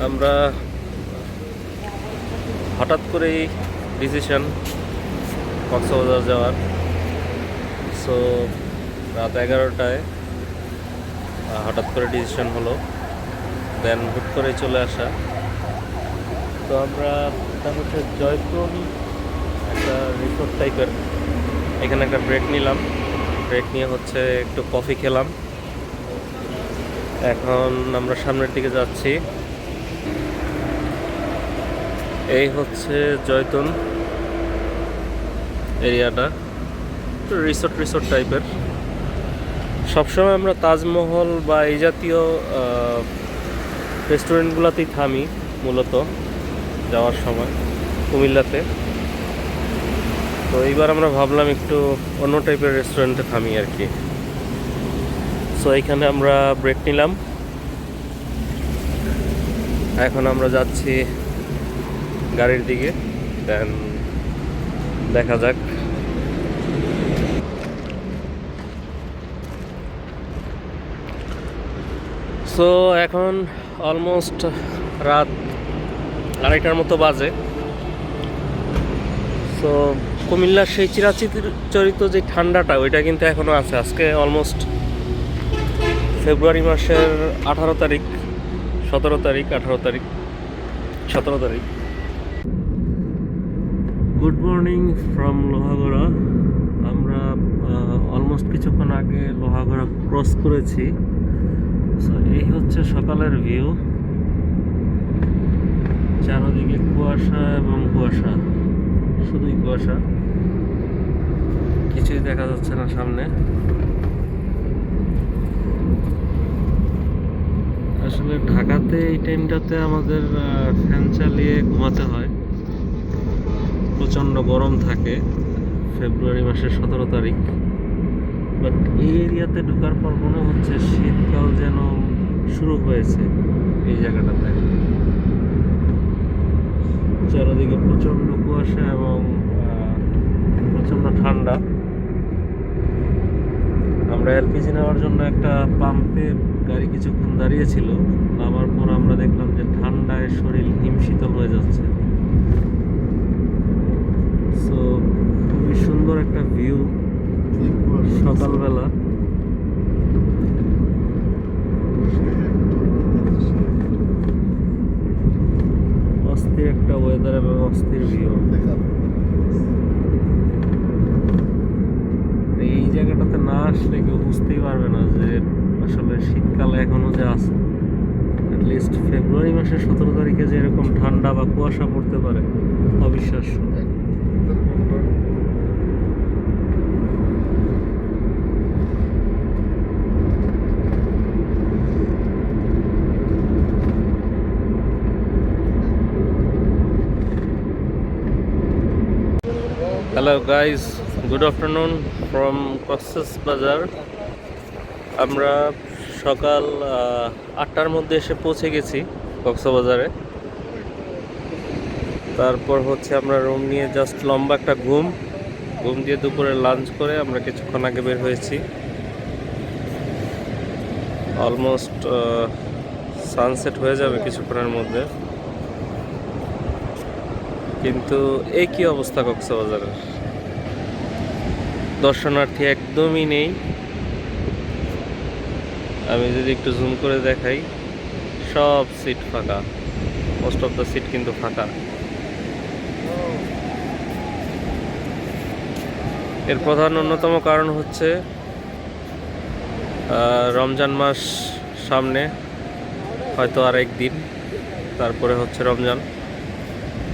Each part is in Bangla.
আমরা হঠাৎ করেই ডিসিশন কক্সবাজার যাওয়ার। সো রাত 11টায় হঠাৎ করে ডিসিশন হলো, দেন হুট করে চলে আসা। তো আমরা এটা হচ্ছে জয়পুর একটা রিসোর্ট টাইপের, এখানে একটা ব্রেক নিলাম। ব্রেক নিয়ে হচ্ছে একটু কফি খেলাম। এখন আমরা সামনের দিকে যাচ্ছি। এই হচ্ছে জয়তুন এরিয়াটা, একটু রিসোর্ট টাইপের। সবসময় আমরা তাজমহল বা এই জাতীয় রেস্টুরেন্টগুলোতেই থামি মূলত যাওয়ার সময় কুমিল্লাতে। তো এইবার আমরা ভাবলাম একটু অন্য টাইপের রেস্টুরেন্টে থামি আর কি। সো এইখানে আমরা ব্রেক নিলাম। এখন আমরা যাচ্ছি গাড়ির দিকে, দেন দেখা যাক। সো এখন অলমোস্ট রাত 2:30টার মতো বাজে। সো কুমিল্লার সেই চিরাচরিত যে ঠান্ডাটা ওইটা কিন্তু এখনও আছে। আজকে অলমোস্ট ফেব্রুয়ারি মাসের 18 তারিখ, 17 তারিখ, 18 তারিখ, 17 তারিখ। Good morning from Lohagara. আমরা অলমোস্ট কিছুক্ষণ আগে লোহাগড়া ক্রস করেছি। সো এই হচ্ছে সকালের ভিউ, চারদিকে কুয়াশা এবং কুয়াশা, শুধুই কুয়াশা, কিছুই দেখা যাচ্ছে না সামনে। আসলে ঢাকাতে এই টাইমটাতে আমাদের ফ্যান চালিয়ে ঘুমাতে হয়, প্রচণ্ড গরম থাকে ফেব্রুয়ারি মাসের 17 তারিখ। বাট এই এরিয়াতে ঢোকার পর মনে হচ্ছে শীতকাল যেন শুরু হয়েছে এই জায়গাটাতে। চারদিকে প্রচণ্ড কুয়াশা এবং প্রচণ্ড ঠান্ডা। আমরা এলপিজি নেওয়ার জন্য একটা পাম্পের গাড়ি কিছুক্ষণ দাঁড়িয়েছিল, নামার পর আমরা দেখলাম যে ঠান্ডায় শরীর হিমশীতল হয়ে যাচ্ছে। সো খুবই সুন্দর একটা ভিউ সকালবেলা। অস্থির একটা ওয়েদার এবং অস্থির ভিউ। এই জায়গাটাতে না আসলে কেউ বুঝতেই পারবে না যে আসলে শীতকালে এখনো যে আছে। অ্যাটলিস্ট ফেব্রুয়ারি মাসের 17 তারিখে যে এরকম ঠান্ডা বা কুয়াশা পড়তে পারে, অবিশ্বাস্য। Hello guys, good afternoon from Cox's Bazar. আমরা সকাল 8টার মধ্যে এসে পৌঁছে গেছি কক্সবাজারে। তারপর হচ্ছে আমরা রুম নিয়ে জাস্ট লম্বা একটা ঘুম দিয়ে দুপুরে লাঞ্চ করে আমরা কিছুক্ষণ আগে বের হয়েছি। অলমোস্ট সানসেট হয়ে যাবে কিছুক্ষণের মধ্যে। কিন্তু এই কি অবস্থা কক্সবাজারের, দর্শনার্থী একদমই নেই। আমি যদি একটু জুম করে দেখাই, সব সিট ফাঁকা, মোস্ট অফ দ্য সিট কিন্তু ফাঁকা। এর প্রধান অন্যতম কারণ হচ্ছে রমজান মাস সামনে, হয়তো আর একদিন তারপরে হচ্ছে রমজান।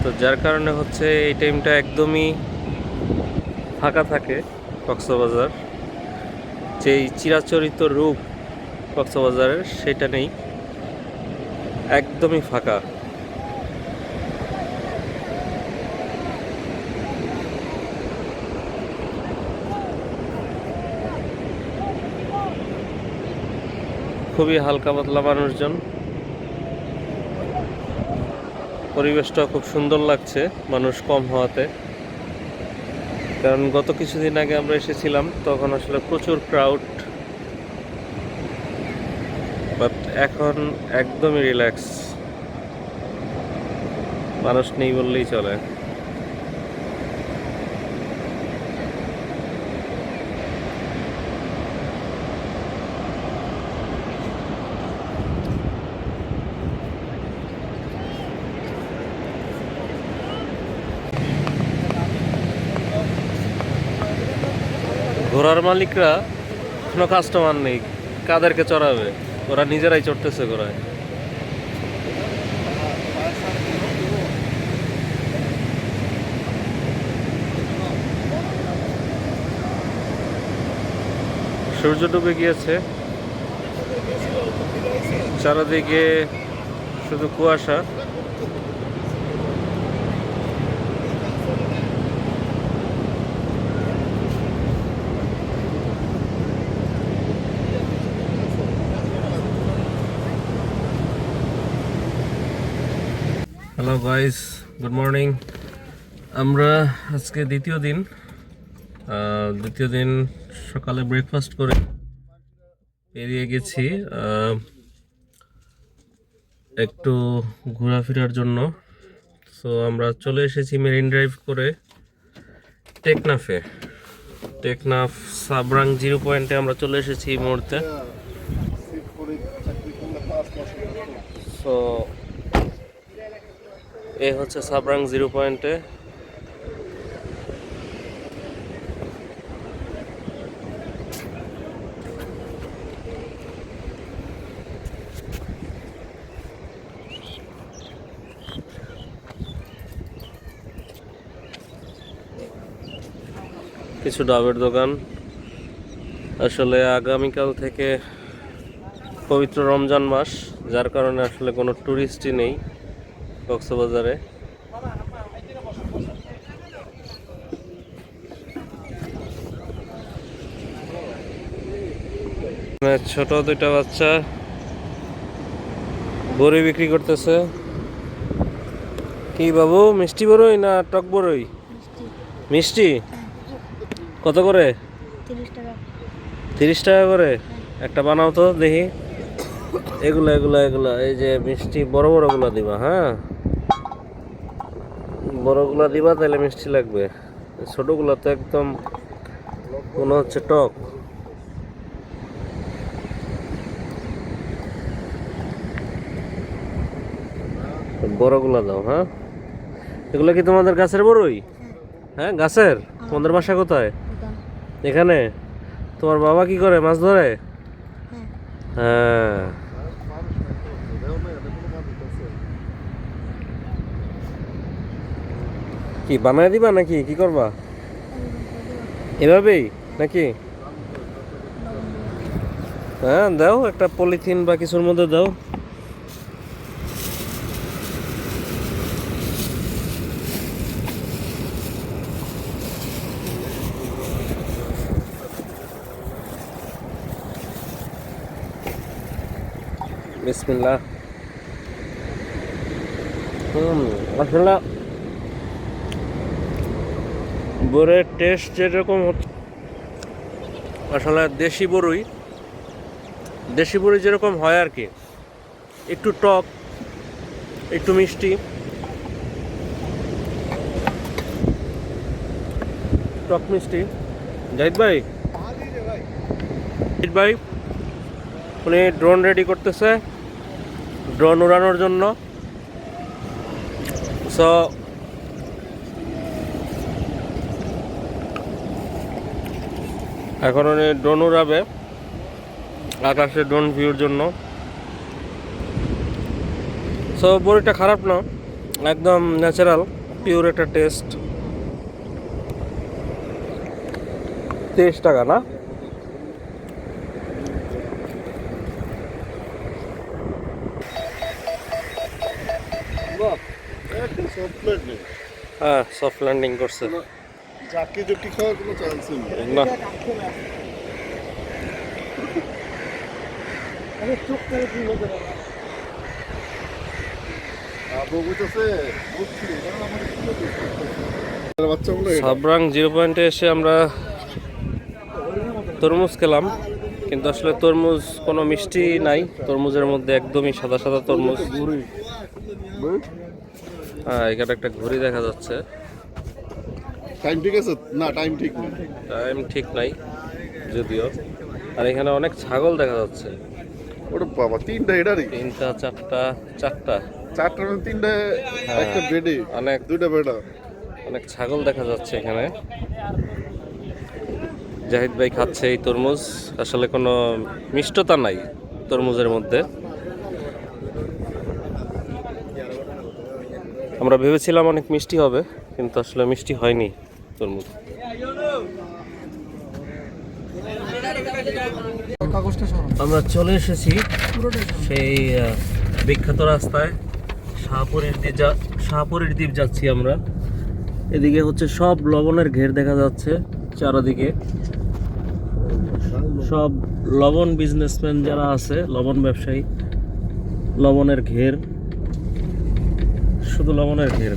তো যার কারণে হচ্ছে এই টাইমটা একদমই ফাঁকা থাকে কক্সবাজার। যেই চিরাচরিত রূপ কক্সবাজারের সেটা নেই, একদমই ফাঁকা। খুবই হালকা পাতলা মানুষজন, পরিবেশটা খুব সুন্দর লাগছে মানুষ কম হওয়াতে। কারণ গত কিছুদিন আগে আমরা এসেছিলাম, তখন আসলে প্রচুর ক্রাউড, বাট এখন একদমই রিল্যাক্স। মানুষ নেই বললেই চলে। ঘোড়ার মালিকরা কোনো কাস্টমার নেই, কাদেরকে চড়াবে? ওরা নিজেরাই চড়তেছে ঘোড়ায়। সূর্য ডুবে গিয়েছে, চারিদিকে শুধু কুয়াশা। Hello guys, good morning. আমরা আজকে দ্বিতীয় দিন সকালে ব্রেকফাস্ট করে বেরিয়ে গেছি একটু ঘোরাফেরার জন্য। সো আমরা চলে এসেছি মেরিন ড্রাইভ করে টেকনাফ সাবরাং 0 পয়েন্টে আমরা চলে এসেছি এই মুহূর্তে। সো এই হচ্ছে সাবরাং 0 পয়েন্টে। কিছু ডাবের দোকান। আসলে আগামীকাল থেকে পবিত্র রমজান মাস, যার কারণে আসলে কোনো টুরিস্টই নেই কক্সবাজারে। ছোট দুইটা বাচ্চা বড়ই বিক্রি করতেছে। কি বাবু, মিষ্টি বড়ই না টক বড়ই? মিষ্টি কত করে? 30 টাকা। 30 টাকা করে একটা বানাও তো দেখি। এগুলা এই যে মিষ্টি বড়গুলা দিবা, হ্যাঁ বড়গুলা দিবা, তাহলে মিষ্টি লাগবে। ছোটগুলা তো একদম মনে হচ্ছে টক। বড়গুলা দাও। হ্যাঁ, এগুলো কি তোমাদের গাছের বড়ই? হ্যাঁ গাছের। তোমাদের বাসা কোথায়? এখানে। তোমার বাবা কি করে, মাছ ধরে? হ্যাঁ। কি বানায় দিবা নাকি কি করবা? এভাবেই নাকি? হ্যাঁ দাও, একটা পলিথিন বা কিছুর মধ্যে দাও। বিসমিল্লাহ। আসলে বড়ের টেস্ট যেরকম হচ্ছে, আসলে দেশি বড়ই যেরকম হয় আর কি, একটু টক একটু মিষ্টি, টক মিষ্টি। জাহিদ ভাই উনি ড্রোন রেডি করতেছে, ড্রোন উড়ানোর জন্য। সো এখন উনি ড্রোন উড়াবে আকাশে, ড্রোন ভিউর জন্য। সো বড়িটা খারাপ না, একদম ন্যাচারাল পিওর একটা টেস্ট। 30 টাকা না? হ্যাঁ, সফট ল্যান্ডিং করছে। জাকি জুটি খাওয়ার কোনো চান্স নেই না। সাবরাং 0 পয়েন্টে এসে আমরা তরমুজ খেলাম, কিন্তু আসলে তরমুজ কোনো মিষ্টি নাই। তরমুজের মধ্যে একদমই সাদা সাদা তরমুজ। হ্যাঁ, এখানে একটা ঘড়ি দেখা যাচ্ছে। টাইম ঠিক আছে? না, টাইম ঠিক নেই। টাইম ঠিক নাই যদিও। আর এখানে অনেক ছাগল দেখা যাচ্ছে। ওটা বাবা, তিনটা এটারই? তিনটা, চারটা, চারটা। চারটার মধ্যে তিনটা, হ্যাঁ, একটা বেডে অনেক দুইটা বেডা। অনেক ছাগল দেখা যাচ্ছে এখানে। জাহিদ ভাই খাচ্ছে এই তরমুজ। আসলে কোনো মিষ্টতা নাই তরমুজের মধ্যে। আমরা ভেবেছিলাম অনেক মিষ্টি হবে, কিন্তু আসলে মিষ্টি হয়নি তরমুজ। আমরা চলে এসেছি সেই বিখ্যাত রাস্তায়। শাহপুরীর দ্বীপ যাচ্ছি আমরা। এদিকে হচ্ছে সব লবণের ঘের দেখা যাচ্ছে চারিদিকে। সব লবণ বিজনেসম্যান যারা আছে, লবণ ব্যবসায়ী, লবণের ঘের, শুধু লবণের ঘের।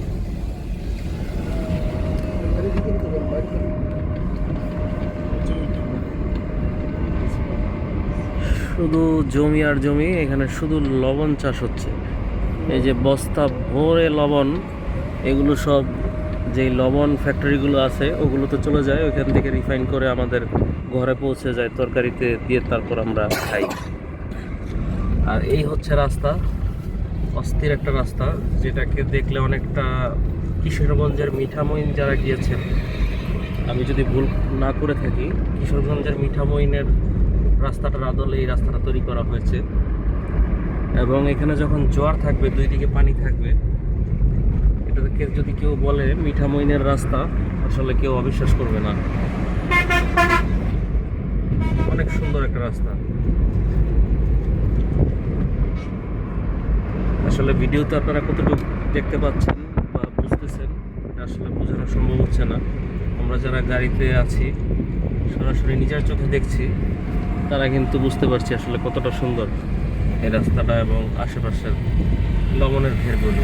শুধু জমি আর জমি, এখানে শুধু লবণ চাষ হচ্ছে। এই যে বস্তা ভরে লবণ, এগুলো সব যেই লবণ ফ্যাক্টরিগুলো আছে ওগুলোতে চলে যায়, ওইখান থেকে রিফাইন করে আমাদের ঘরে পৌঁছে যায় তরকারিতে দিয়ে, তারপর আমরা খাই। আর এই হচ্ছে রাস্তা, অস্থির একটা রাস্তা, যেটাকে দেখলে অনেকটা কিশোরগঞ্জের মিঠামইন যারা গিয়েছেন, আমি যদি ভুল না করে থাকি, কিশোরগঞ্জের মিঠামইনের রাস্তাটার আদলে এই রাস্তাটা তৈরি করা হয়েছে। এবং এখানে যখন জোয়ার থাকবে, দুই দিকে পানি থাকবে, এটাকে যদি কেউ বলে মিঠামইনের রাস্তা, আসলে কেউ অবিশ্বাস করবে না। অনেক সুন্দর একটা রাস্তা। আসলে ভিডিওতে আপনারা কতটুকু দেখতে পাচ্ছেন বা বুঝতেছেন, আসলে বোঝানো সম্ভব হচ্ছে না। আমরা যারা গাড়িতে আছি, সরাসরি নিজের চোখে দেখছি, তারা কিন্তু বুঝতে পারছি আসলে কতটা সুন্দর এই রাস্তাটা এবং আশেপাশের লবণের ঘেরগুলো।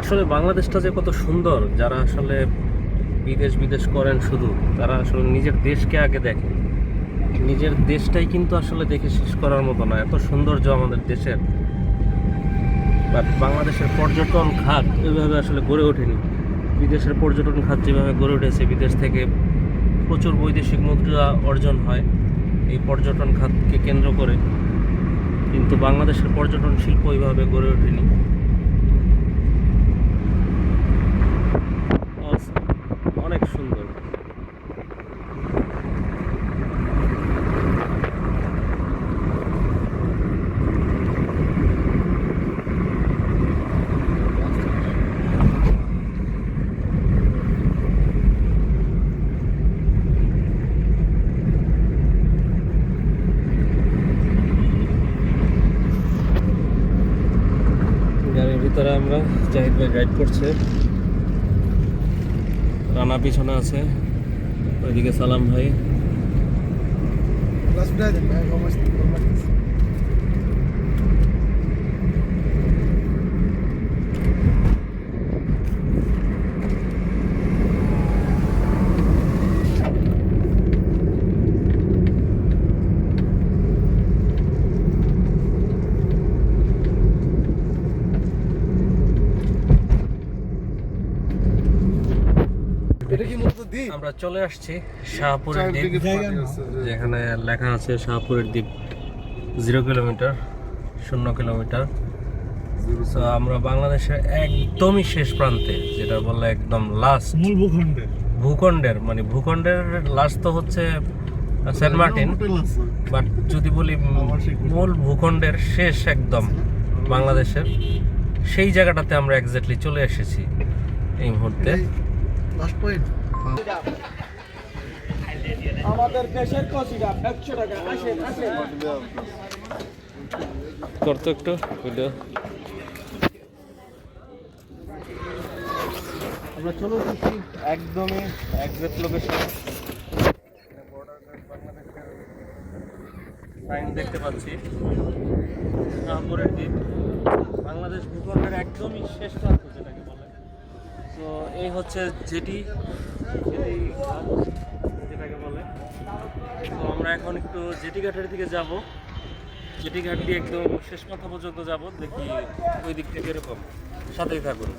আসলে বাংলাদেশটা যে কত সুন্দর, যারা আসলে বিদেশ করেন শুধু, তারা আসলে নিজের দেশকে আগে দেখে। নিজের দেশটাই কিন্তু আসলে দেখে শেষ করার মতো না, এত সৌন্দর্য আমাদের দেশের। বাট বাংলাদেশের পর্যটন খাত ওইভাবে আসলে গড়ে ওঠেনি। বিদেশের পর্যটন খাত যেভাবে গড়ে উঠেছে, বিদেশ থেকে প্রচুর বৈদেশিক মুদ্রা অর্জন হয় এই পর্যটন খাতকে কেন্দ্র করে, কিন্তু বাংলাদেশের পর্যটন শিল্প ওইভাবে গড়ে ওঠেনি। অনেক সুন্দর। গাড়ির ভিতরে আমরা, জাহিদ ভাই গাইড করছে, রানা পিছনে আছে, ওইদিকে সালাম ভাই। আমরা চলে আসছি শাহপুরের দ্বীপ, যেখানে লেখা আছে শাহপুরের দ্বীপ 0 কিলোমিটার, 0 কিলোমিটার। তো আমরা বাংলাদেশের একদমই শেষ প্রান্তে, যেটা বললে একদম লাস্ট, মূল ভূখণ্ডের মানে ভূখণ্ডের লাস্ট তো হচ্ছে সেন্ট মার্টিন, বাট যদি বলি মূল ভূখণ্ডের শেষ একদম বাংলাদেশের, সেই জায়গাটাতে আমরা এক্স্যাক্টলি চলে এসেছি এই মুহূর্তে। আমাদের দেশের কচিরা 100 টাকা। আসেন আসেন। করতো একটু ভিডিও। আমরা চলে এসেছি একদমই এক্সাক্ট লোকেশন। সাইন দেখতে পাচ্ছি, শাহপুরের দ্বীপ, বাংলাদেশ ভূখণ্ডের একদমই শেষ প্রান্ত যেটাকে বলে। তো এই হচ্ছে জেটি জেটি ঘাট যেটাকে বলে। তো আমরা এখন একটু জেটি ঘাটের দিকে যাব। জেটি ঘাট দিয়ে একদম শেষ মাথা পর্যন্ত যাব, দেখি ওই দিক থেকে এরকম। সাথেই থাকুন।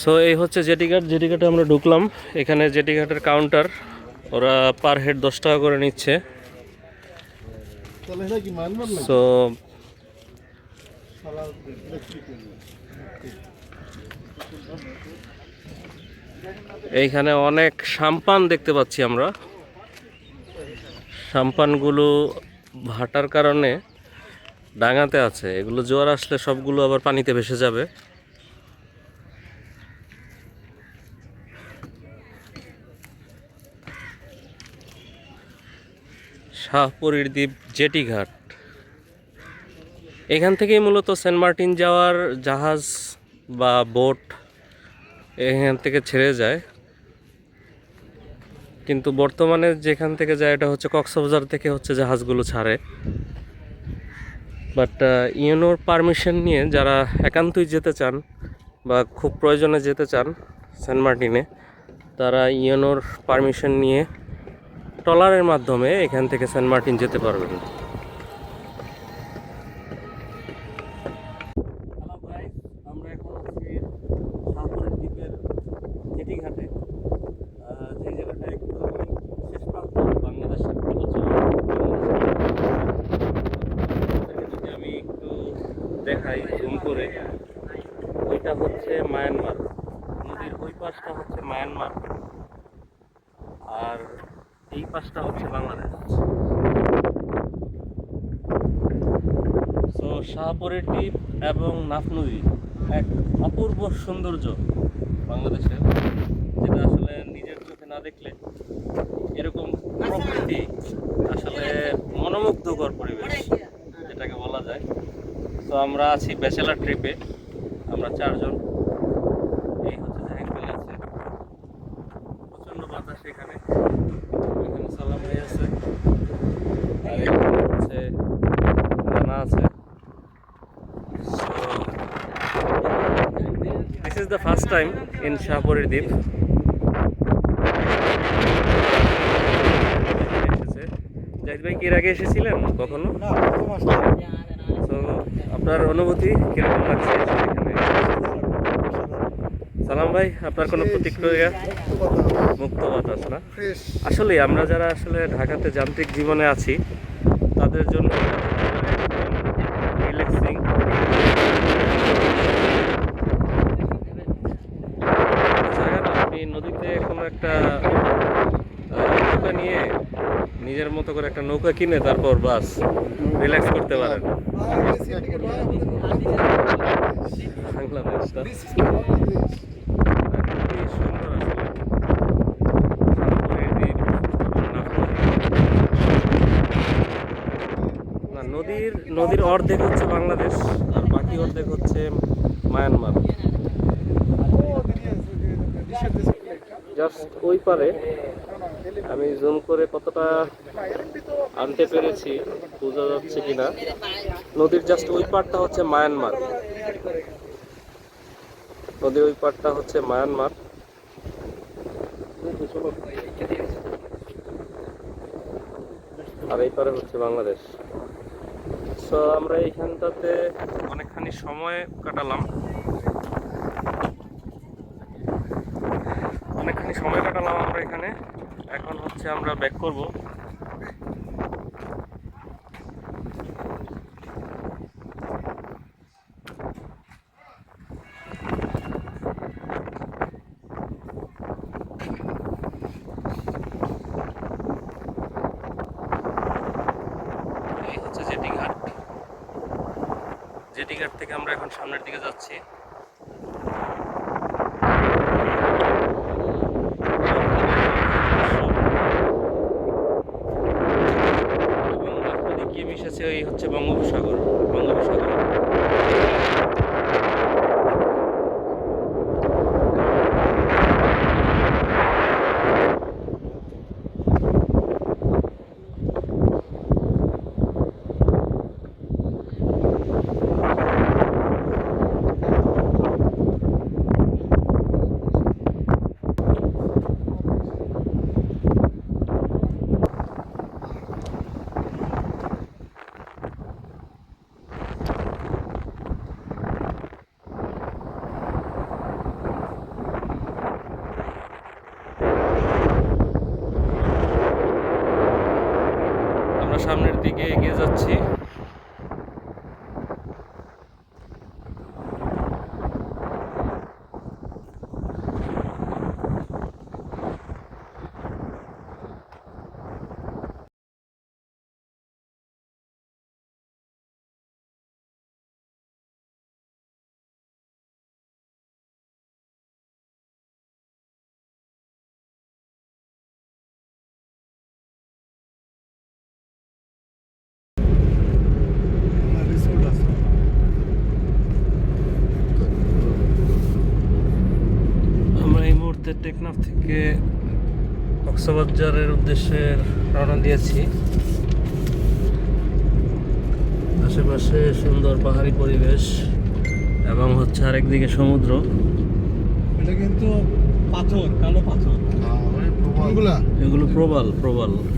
সো এই হচ্ছে জেটি ঘাট। জেটি ঘাটে আমরা ঢুকলাম। এখানে জেটি ঘাটের কাউন্টার, ওরা পার হেড 10 টাকা করে নিচ্ছে। সো এইখানে অনেক সাম্পান দেখতে পাচ্ছি আমরা। সাম্পানগুলো ভাটার কারণে ডাঙাতে আছে, এগুলো জোয়ার আসলে সবগুলো আবার পানিতে ভেসে যাবে। শাহপরীর দ্বীপ জেটি ঘাট। এখান থেকেই মূলত সেন্ট মার্টিন যাওয়ার জাহাজ বা বোট এখান থেকে ছেড়ে যায়, কিন্তু বর্তমানে যেখান থেকে যায় এটা হচ্ছে কক্সবাজার থেকে হচ্ছে জাহাজগুলো ছাড়ে। বাট ইউনোর পারমিশন নিয়ে যারা একান্তই যেতে চান বা খুব প্রয়োজনে যেতে চান সেন্ট মার্টিনে, তারা ইউনোর পারমিশন নিয়ে ট্রলারের মাধ্যমে এখান থেকে সেন্ট মার্টিন যেতে পারবেন। আমরা এখন আছি শাহপরীর দ্বীপের জেটি ঘাটে, যে জায়গাটা একটু শেষ প্রান্ত বাংলাদেশের। যদি আমি একটু দেখাই জুম করে, ওইটা হচ্ছে মায়ানমার, নদীর ওই পাশটা হচ্ছে মায়ানমার, আর এই পাশটা হচ্ছে বাংলাদেশ। সো শাহপরীর দ্বীপ এবং নাফ নদী এক অপূর্ব সৌন্দর্য বাংলাদেশের, যেটা আসলে নিজের চোখে না দেখলে এরকম প্রকৃতি আসলে মনোমুগ্ধকর পরিবেশ যেটাকে বলা যায়। তো আমরা আছি ব্যাচেলার ট্রিপে, আমরা 4 জন। এই হচ্ছে জাহাঙ্গীর আছে, প্রচন্ড বাতাস এখানে। এখানে সালাম ভাই আছে, আর এখানে হচ্ছে রানা আছে। This is the first time in শাহপরীর দ্বীপ। জাহিদ ভাই কি এর আগে এসেছিলেন কখনো? তো আপনার অনুভূতি কিরকম লাগছে এখানে? সালাম ভাই, আপনার কোনো প্রতিক্রিয়া? মুক্ত বাতাস না? আসলে আমরা যারা আসলে ঢাকাতে যান্ত্রিক জীবনে আছি তাদের জন্য রিল্যাক্সিং। আপনি নদীতে কোনো একটা নৌকা নিয়ে নিজের মতো করে একটা নৌকা কিনে তারপর বাস রিল্যাক্স করতে পারেন। বাংলাদেশটা খুবই সুন্দর আসলে। না, নদীর অর্ধেক হচ্ছে বাংলাদেশ আর বাকি অর্ধেক হচ্ছে মায়ানমার। জাস্ট ওই পারে আমি জুম করে কতটা আনতে পেরেছি বোঝা যাচ্ছে কিনা, নদীর জাস্ট ওই পারটা হচ্ছে মায়ানমার। নদীর ওই পারটা হচ্ছে মায়ানমার, আর এই পারে হচ্ছে বাংলাদেশ। সো আমরা এইখানটাতে অনেকখানি সময় কাটালাম, আমরা এখানে। এখন হচ্ছে আমরা ব্যাক করব। এই হচ্ছে জেটি ঘাট। জেটি ঘাট থেকে আমরা এখন সামনের দিকে যাচ্ছি। মিশেছে এই হচ্ছে বঙ্গোপসাগর। দিকে এগিয়ে যাচ্ছি। আমরা এই মুহূর্তে টেকনাফ থেকে কক্সবাজারের উদ্দেশ্যে রওনা দিয়েছি। আশেপাশে সুন্দর পাহাড়ি পরিবেশ এবং হচ্ছে আরেকদিকে সমুদ্র। এটা কিন্তু পাথর, কালো পাথর। এগুলো প্রবাল।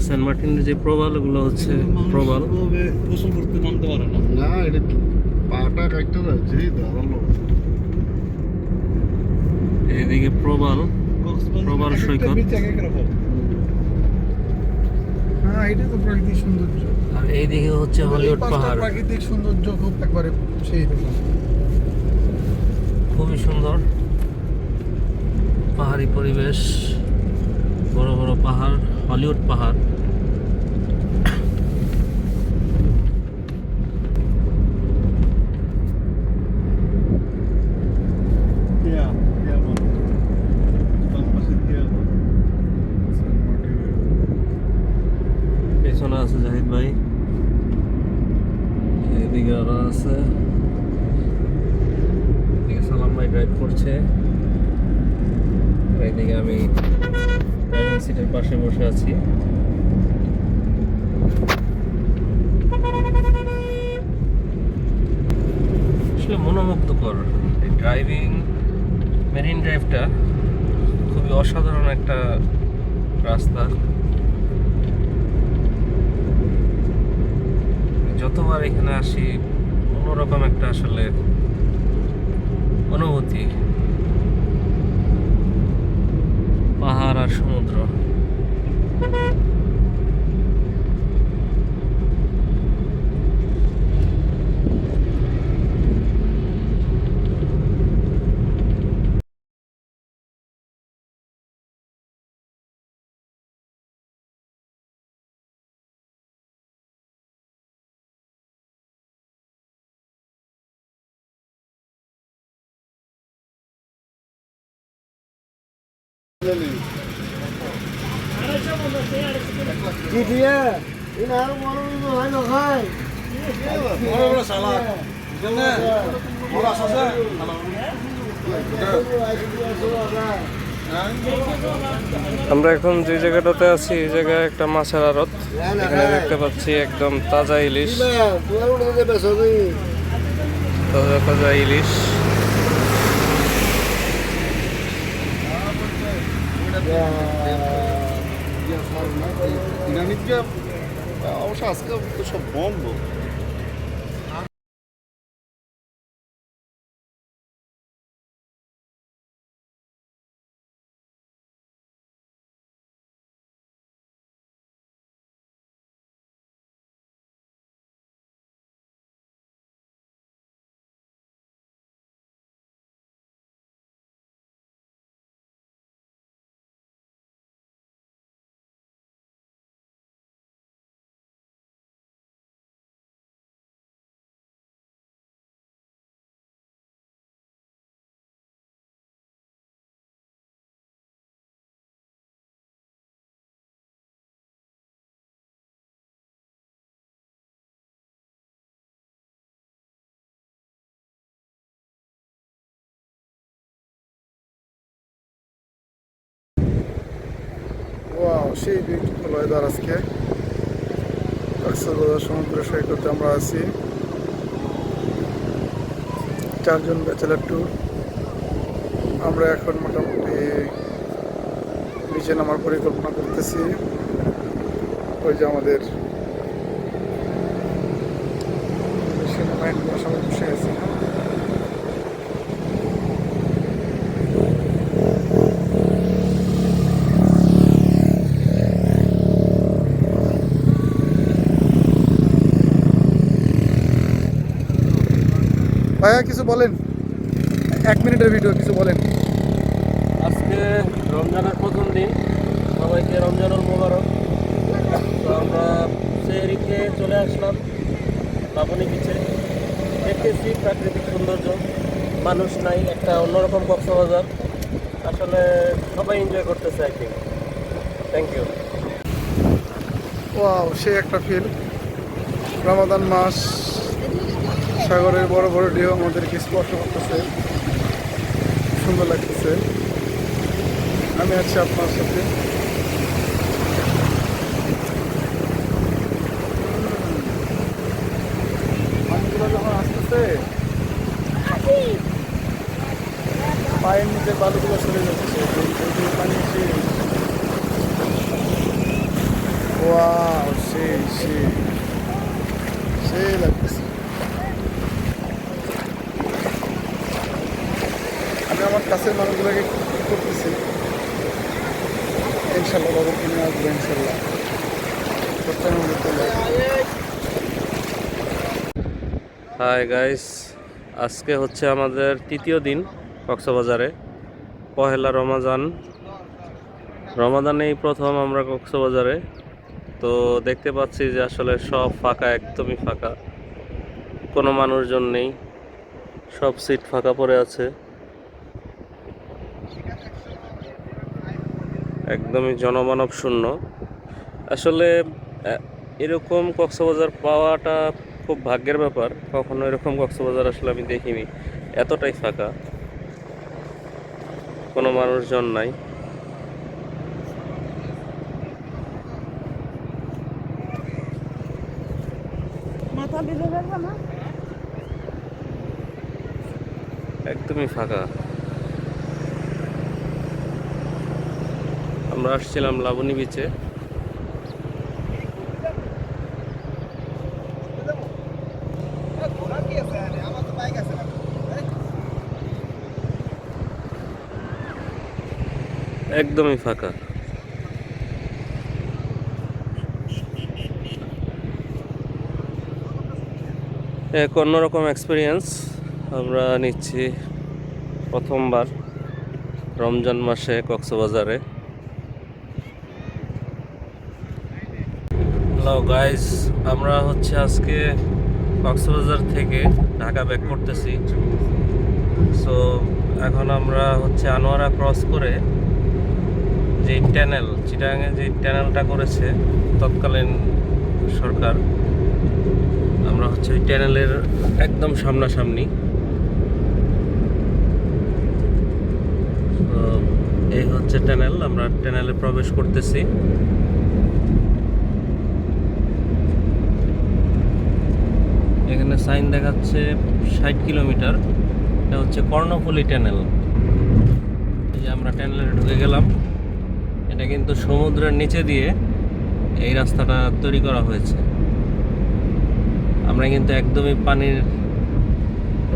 সেন্ট মার্টিনের যে প্রবাল, এগুলো হচ্ছে প্রবাল। গোসল করতে নামতে পারে না। না এটা পাটা কাটতে যাচ্ছে দাঁড়ালো। এইদিকে প্রবাল সৈকত। হ্যাঁ, এটা তো প্রাকৃতিক সৌন্দর্য। আর এইদিকে হচ্ছে হলিউড পাহাড়। প্রাকৃতিক সৌন্দর্য খুব একবারে সেই রকম। খুবই সুন্দর পাহাড়ি পরিবেশ, বড় বড় পাহাড়, হলিউড পাহাড়। পেছনে আছে জাহিদ ভাই, এদিকে আরো আছে, এদিকে সালাম ভাই ড্রাইভ করছে, আর এদিকে আমি ড্রাইভিং সিটের পাশে বসে আছি। আসলে মনোমুগ্ধকর এই ড্রাইভিং, মেরিন ড্রাইভটা খুবই অসাধারণ একটা রাস্তা। যতবার এখানে আসি অন্যরকম একটা আসলে অনুভূতি, পাহাড় আর সমুদ্র। কি দিয়ে ইনার মনে হয় না হয় বড় বড় সালাদ জানেন বড় আছে আমরা এখন যে জায়গাটাতে আছি এই জায়গায় একটা মাছের আড়ত। এখানে দেখতে পাচ্ছি একদম তাজা ইলিশ, তাজা তাজা ইলিশ। অবশ্য আজকে তো সব বন্ধ। ওয়াও, সেই বিউটিফুল ওয়েদার আজকে কক্সবাজার সমুদ্র সৈকতে আমরা আছি। 4 জন ব্যাচেলার ট্যুর। আমরা এখন মোটামুটি নিচে নামার পরিকল্পনা করতেছি। ওই যে আমাদের সবাই বসে গেছে। ভাইয়া কিছু বলেন, 1 মিনিটের ভিডিও কিছু বলেন। আজকে রমজানের প্রথম দিন, সবাইকে রমজানুল মোবারক। তো আমরা সেহরি খেয়ে চলে আসলাম লাবণী বিচে। দেখতেছি প্রাকৃতিক সৌন্দর্য, মানুষ নাই, একটা অন্যরকম কক্সবাজার। আসলে সবাই এনজয় করতেছে একদিন। Thank you. ওয়াও, সে একটা ফিল। রমাদান মাস, সাগরের বড় বড় ঢেউ আমাদেরকে স্পর্শ করতেছে, সুন্দর লাগতেছে। আমি আছি আপনার সাথে। পানিগুলো যখন আসতেছে, পায়ের নিচে বালুগুলো সরে যাচ্ছে, পানি এসে ওয়াও, সেই লাগতেছে। আমি আমার কাছের মানুষগুলোকে করতেছি, ইনশাল্লাহ বাবুকে নিয়ে আসবো, ইনশাল্লাহ। হাই গাইস, আজকে হচ্ছে আমাদের তৃতীয় দিন কক্সবাজারে। পহেলা রমাদানেই প্রথম আমরা কক্সবাজারে। তো দেখতে পাচ্ছি যে আসলে সব ফাঁকা, একদমই ফাঁকা, কোনো মানুষজন নেই, সব সিট ফাঁকা পড়ে আছে, একদমই জনমানব শূন্য। আসলে এরকম কক্সবাজার পাওয়াটা খুব ভাগ্যের ব্যাপার। কখনো এরকম কক্সবাজার আসলে আমি দেখিনি, এতটাই ফাঁকা, কোনো মানুষজন নাই। একদমই ফাঁকা। আমরা আসছিলাম লাবণী বিচে। একদমই ফাঁকা। এক অন্যরকম এক্সপিরিয়েন্স আমরা নিচ্ছি প্রথমবার রমজান মাসে কক্সবাজারে। হ্যালো গাইস, আমরা হচ্ছে আজকে কক্সবাজার থেকে ঢাকা ব্যাক করতেছি। সো এখন আমরা হচ্ছে আনোয়ারা ক্রস করে যে ট্যানেল, চিটাগাঙে যে ট্যানেলটা করেছে তৎকালীন সরকার, আমরা হচ্ছে ওই ট্যানেলের একদম সামনাসামনি। তো এই হচ্ছে ট্যানেল, আমরা ট্যানেলে প্রবেশ করতেছি। এখানে সাইন দেখাচ্ছে 60 কিলোমিটার। এটা হচ্ছে কর্ণফুলী ট্যানেল। এই যে আমরা ট্যানেলে ঢুকে গেলাম। এটা কিন্তু সমুদ্রের নিচে দিয়ে এই রাস্তাটা তৈরি করা হয়েছে। আমরা কিন্তু একদমই পানির,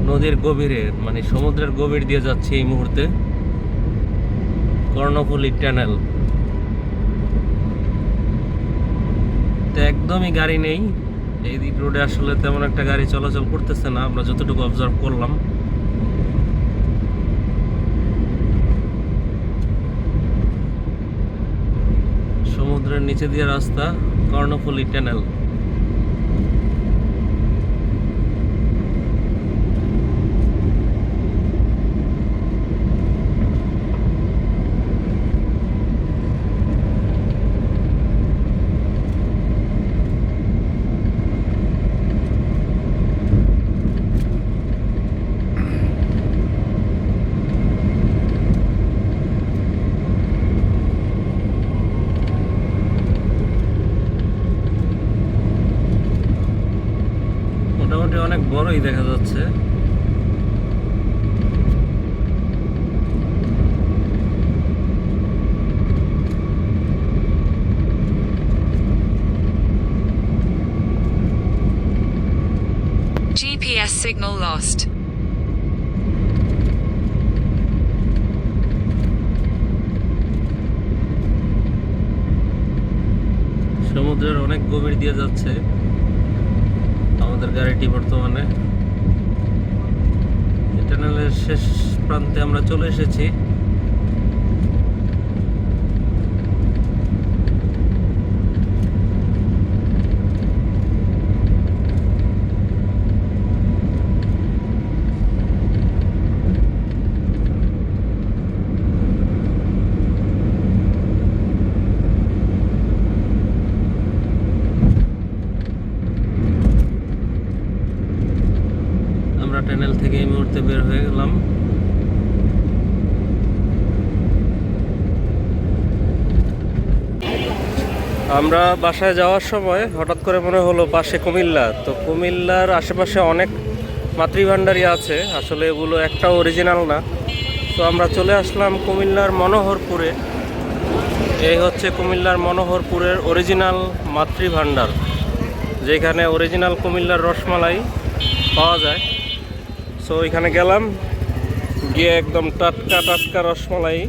নদীর গভীরে, মানে সমুদ্রের গভীর দিয়ে যাচ্ছি এই মুহূর্তে। কর্ণফুলী ট্যানেল, তো একদমই গাড়ি নেই এই দিক রোডে। আসলে তেমন একটা গাড়ি চলাচল করতেছে না, আমরা যতটুকু অবজার্ভ করলাম। সমুদ্রের নিচে দিয়ে রাস্তা, কর্ণফুলী ট্যানেল। মোটামুটি অনেক বড়ই দেখা যাচ্ছে। GPS signal lost. সমুদ্রের অনেক গভীর দিয়ে যাচ্ছে আমাদের গাড়িটি বর্তমানে। টানেলের শেষ প্রান্তে আমরা চলে এসেছি। আমরা টানেল থেকে এই মুহূর্তে বের হয়ে গেলাম। আমরা বাসায় যাওয়ার সময় হঠাৎ করে মনে হলো পাশে কুমিল্লা, তো কুমিল্লার আশেপাশে অনেক মাতৃভাণ্ডারী আছে, আসলে এগুলো একটাও অরিজিনাল না। তো আমরা চলে আসলাম কুমিল্লার মনোহরপুরে। এই হচ্ছে কুমিল্লার মনোহরপুরের অরিজিনাল মাতৃভাণ্ডার, যেখানে অরিজিনাল কুমিল্লার রসমালাই পাওয়া যায়। সো এখানে গেলাম, গিয়ে একদম টাটকা টাটকা রসমালাই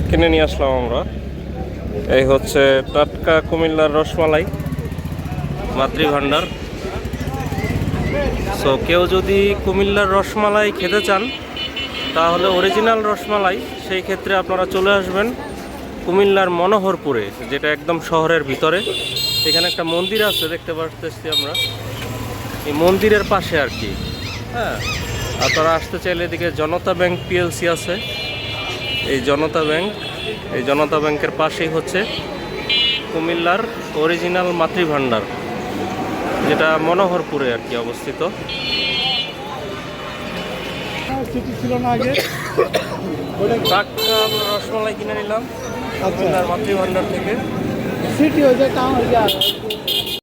কিনে নিয়ে আসলাম আমরা। এই হচ্ছে টাটকা কুমিল্লার রসমালাই মাতৃভাণ্ডার। সো কেউ যদি কুমিল্লার রসমালাই খেতে চান, তাহলে অরিজিনাল রসমালাই, সেই ক্ষেত্রে আপনারা চলে আসবেন কুমিল্লার মনোহরপুরে, যেটা একদম শহরের ভিতরে। এখানে একটা মন্দির আছে, দেখতে পাচ্ছি আমরা, এই মন্দিরের পাশে আর কি। হ্যাঁ, আপনারা আসতে চাইলে এদিকে জনতা ব্যাংক পিএলসি আছে, এই জনতা ব্যাংকের পাশেই হচ্ছে কুমিল্লার অরিজিনাল মাতৃভাণ্ডার, যেটা মনোহরপুরে আর কি অবস্থিত। সিটি ছিল না আগে, টাটকা আমরা রসমালাই কিনে নিলাম কুমিল্লার মাতৃভাণ্ডার থেকে। সিটি হয়ে যায় টাউন হয়ে যায়।